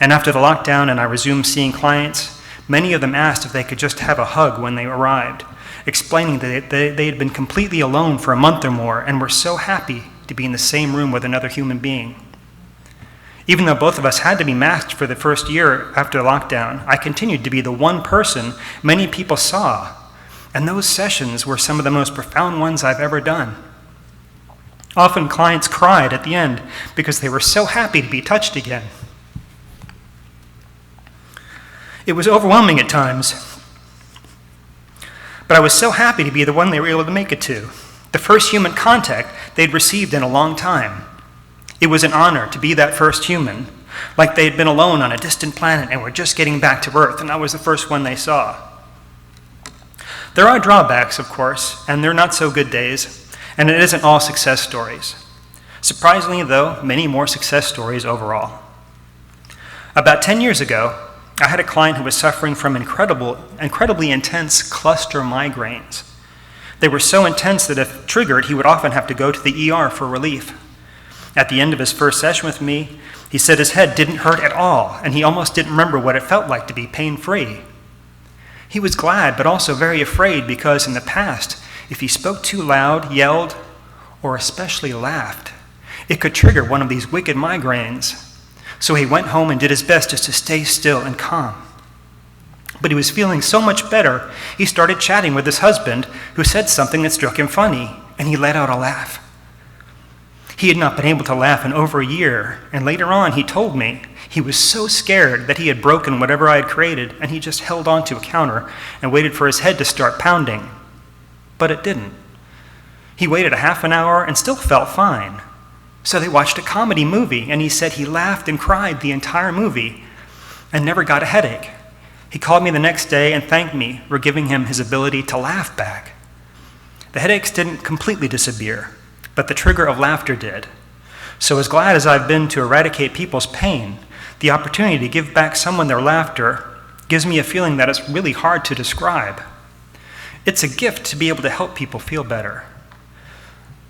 And after the lockdown and I resumed seeing clients, many of them asked if they could just have a hug when they arrived, explaining that they had been completely alone for a month or more and were so happy to be in the same room with another human being. Even though both of us had to be masked for the first year after the lockdown, I continued to be the one person many people saw, and those sessions were some of the most profound ones I've ever done. Often clients cried at the end because they were so happy to be touched again. It was overwhelming at times, but I was so happy to be the one they were able to make it to, the first human contact they'd received in a long time. It was an honor to be that first human, like they'd been alone on a distant planet and were just getting back to Earth, and I was the first one they saw. There are drawbacks, of course, and they're not so good days, and it isn't all success stories. Surprisingly, though, many more success stories overall. About 10 years ago, I had a client who was suffering from incredibly intense cluster migraines. They were so intense that if triggered, he would often have to go to the ER for relief. At the end of his first session with me, he said his head didn't hurt at all, and he almost didn't remember what it felt like to be pain-free. He was glad, but also very afraid, because in the past, if he spoke too loud, yelled, or especially laughed, it could trigger one of these wicked migraines. So he went home and did his best just to stay still and calm. But he was feeling so much better, he started chatting with his husband, who said something that struck him funny, and he let out a laugh. He had not been able to laugh in over a year, and later on he told me he was so scared that he had broken whatever I had created, and he just held onto a counter and waited for his head to start pounding. But it didn't. He waited a half an hour and still felt fine. So they watched a comedy movie, and he said he laughed and cried the entire movie and never got a headache. He called me the next day and thanked me for giving him his ability to laugh back. The headaches didn't completely disappear, but the trigger of laughter did. So as glad as I've been to eradicate people's pain, the opportunity to give back someone their laughter gives me a feeling that is really hard to describe. It's a gift to be able to help people feel better.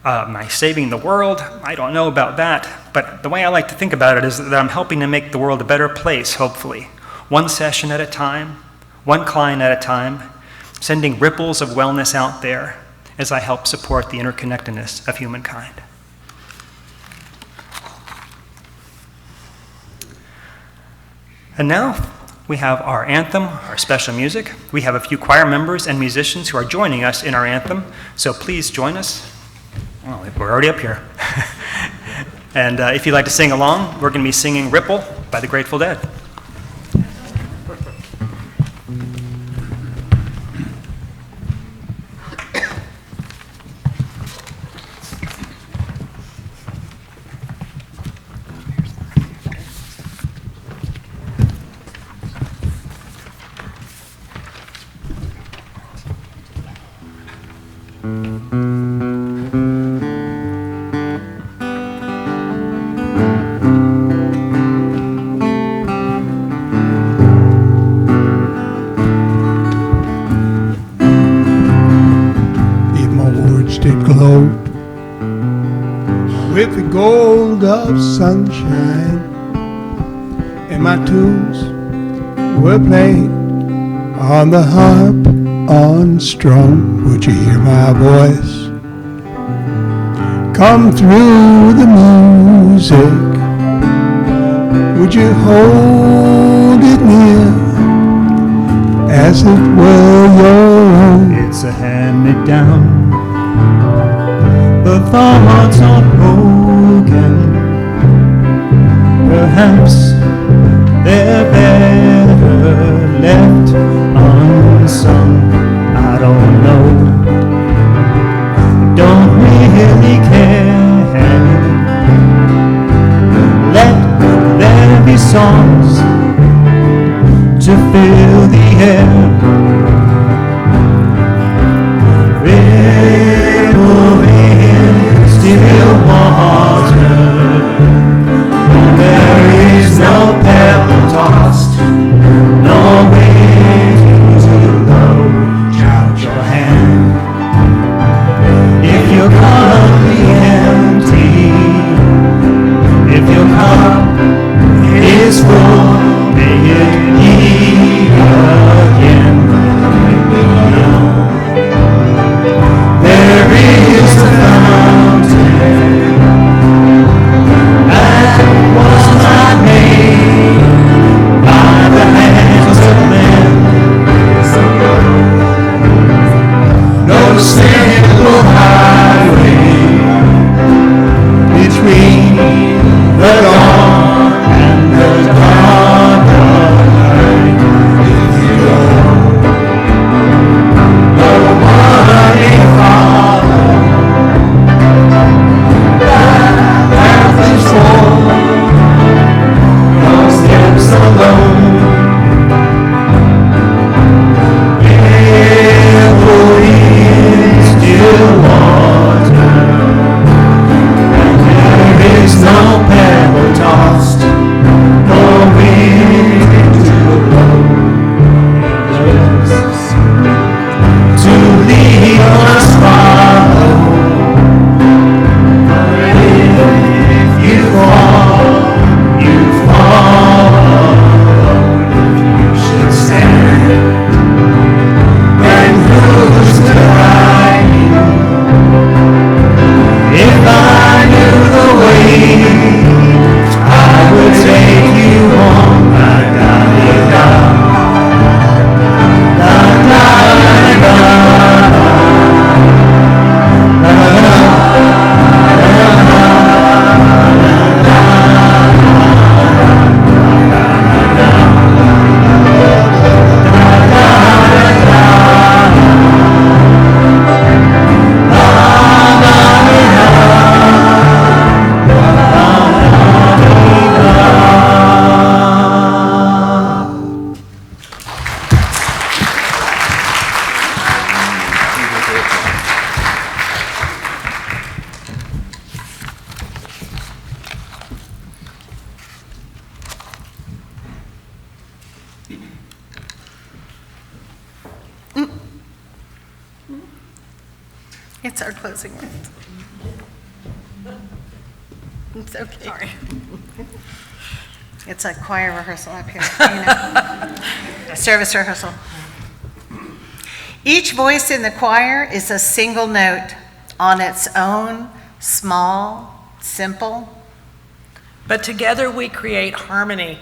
Am I saving the world? I don't know about that, but the way I like to think about it is that I'm helping to make the world a better place, hopefully. One session at a time, one client at a time, sending ripples of wellness out there as I help support the interconnectedness of humankind. And now we have our anthem, our special music. We have a few choir members and musicians who are joining us in our anthem, so please join us. Well, we're already up here. And if you'd like to sing along, we're going to be singing Ripple by the Grateful Dead. With the gold of sunshine, and my tunes were played on the harp unstrung. Would you hear my voice come through the music? Would you hold it near as it were your own? It's a hand-me-down. The thoughts are broken. Perhaps they're better left unsung. I don't know. Don't really care. Let there be songs to fill the air. Still water, there is no pebble tossed, no waiting to low. Shout your hand. It's our closing words. It's okay. Sorry. It's a choir rehearsal up here, you know. Service rehearsal. Each voice in the choir is a single note on its own, small, simple. But together we create harmony.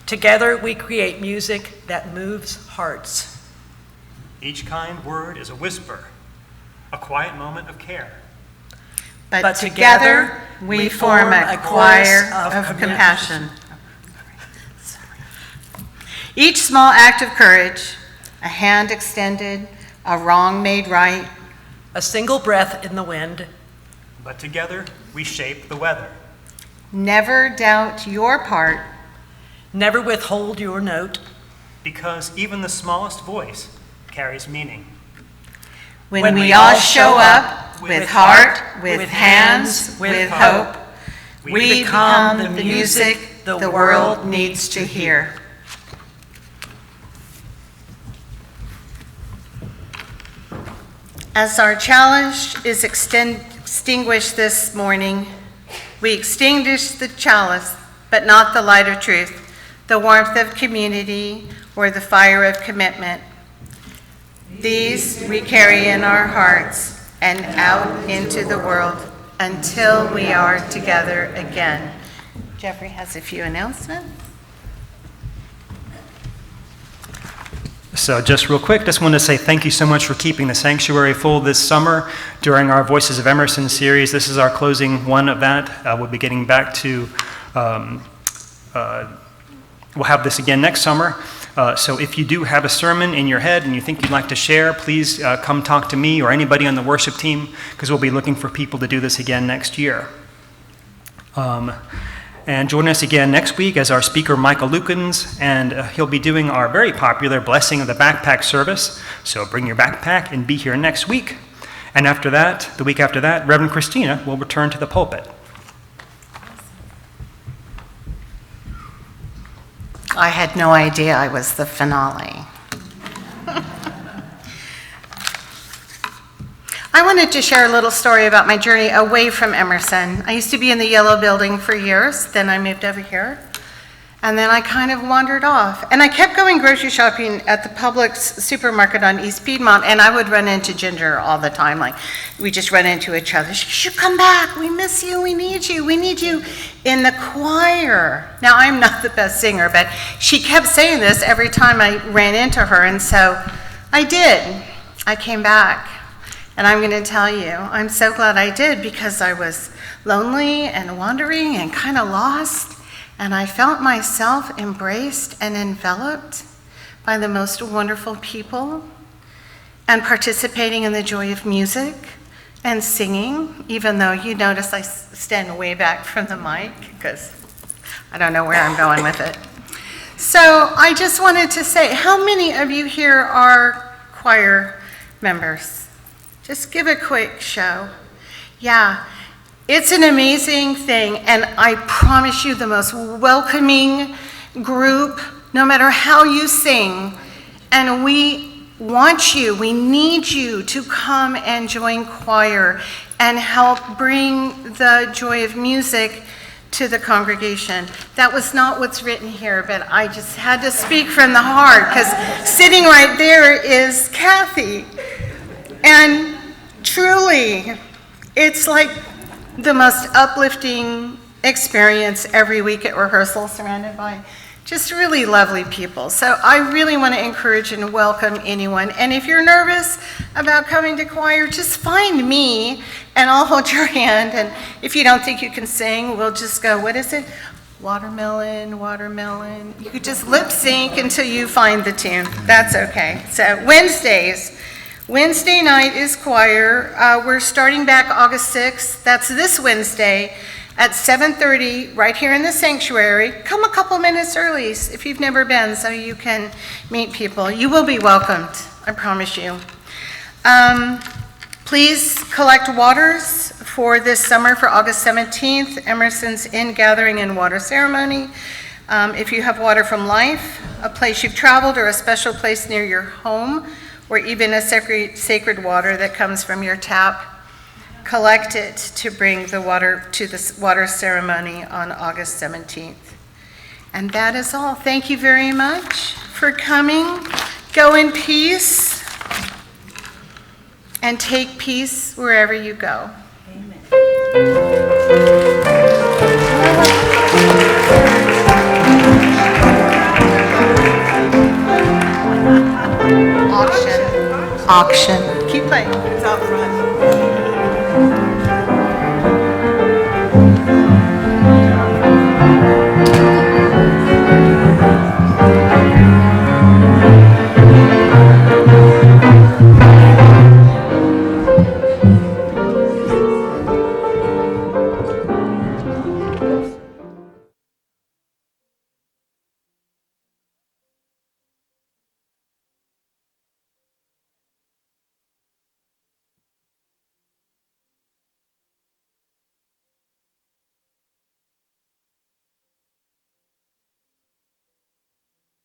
Together we create music that moves hearts. Each kind word is a whisper, a quiet moment of care. But together we form a choir of compassion. Each small act of courage, a hand extended, a wrong made right, A single breath in the wind. But together we shape the weather. Never doubt your part. Never withhold your note. Because even the smallest voice carries meaning. When we all show up with heart, with hands, with hope, we become the music the world needs to hear. As our challenge is extinguished this morning, we extinguish the chalice, but not the light of truth, the warmth of community, or the fire of commitment. These we carry in our hearts and out into the world until we are together again. Jeffrey has a few announcements. So just real quick, just want to say thank you so much for keeping the sanctuary full this summer during our Voices of Emerson series. This is our closing one of that. We'll be getting back to, we'll have this again next summer. So if you do have a sermon in your head and you think you'd like to share, please come talk to me or anybody on the worship team, because we'll be looking for people to do this again next year. And join us again next week as our speaker, Michael Lukens, and he'll be doing our very popular Blessing of the Backpack service. So bring your backpack and be here next week. And after that, the week after that, Reverend Christina will return to the pulpit. I had no idea I was the finale. I wanted to share a little story about my journey away from Emerson. I used to be in the yellow building for years, then I moved over here, and then I kind of wandered off. And I kept going grocery shopping at the Publix supermarket on East Piedmont, and I would run into Ginger all the time. Like, we just run into each other. She should come back. We miss you. We need you. We need you in the choir. Now, I'm not the best singer, but she kept saying this every time I ran into her, and so I did. I came back. And I'm going to tell you, I'm so glad I did, because I was lonely and wandering and kind of lost, and I felt myself embraced and enveloped by the most wonderful people and participating in the joy of music and singing, even though you notice I stand way back from the mic because I don't know where I'm going with it. So I just wanted to say, how many of you here are choir members? Just give a quick show. Yeah, it's an amazing thing, and I promise you the most welcoming group, no matter how you sing. And we want you, we need you to come and join choir and help bring the joy of music to the congregation. That was not what's written here, but I just had to speak from the heart, because sitting right there is Kathy. And truly, it's like the most uplifting experience every week at rehearsal, surrounded by just really lovely people. So I really want to encourage and welcome anyone. And if you're nervous about coming to choir, just find me and I'll hold your hand. And if you don't think you can sing, we'll just go, what is it? Watermelon, watermelon. You could just lip sync until you find the tune. That's okay. So Wednesday night is choir. We're starting back August 6th. That's this Wednesday at 7:30 right here in the sanctuary. Come a couple minutes early if you've never been, so you can meet people. You will be welcomed, I promise you. Please collect waters for this summer for August 17th, Emerson's in-gathering and water ceremony. If you have water from life, a place you've traveled, or a special place near your home or even a sacred water that comes from your tap, collect it to bring the water to the water ceremony on August 17th. And that is all. Thank you very much for coming. Go in peace and take peace wherever you go. Auction. Keep playing.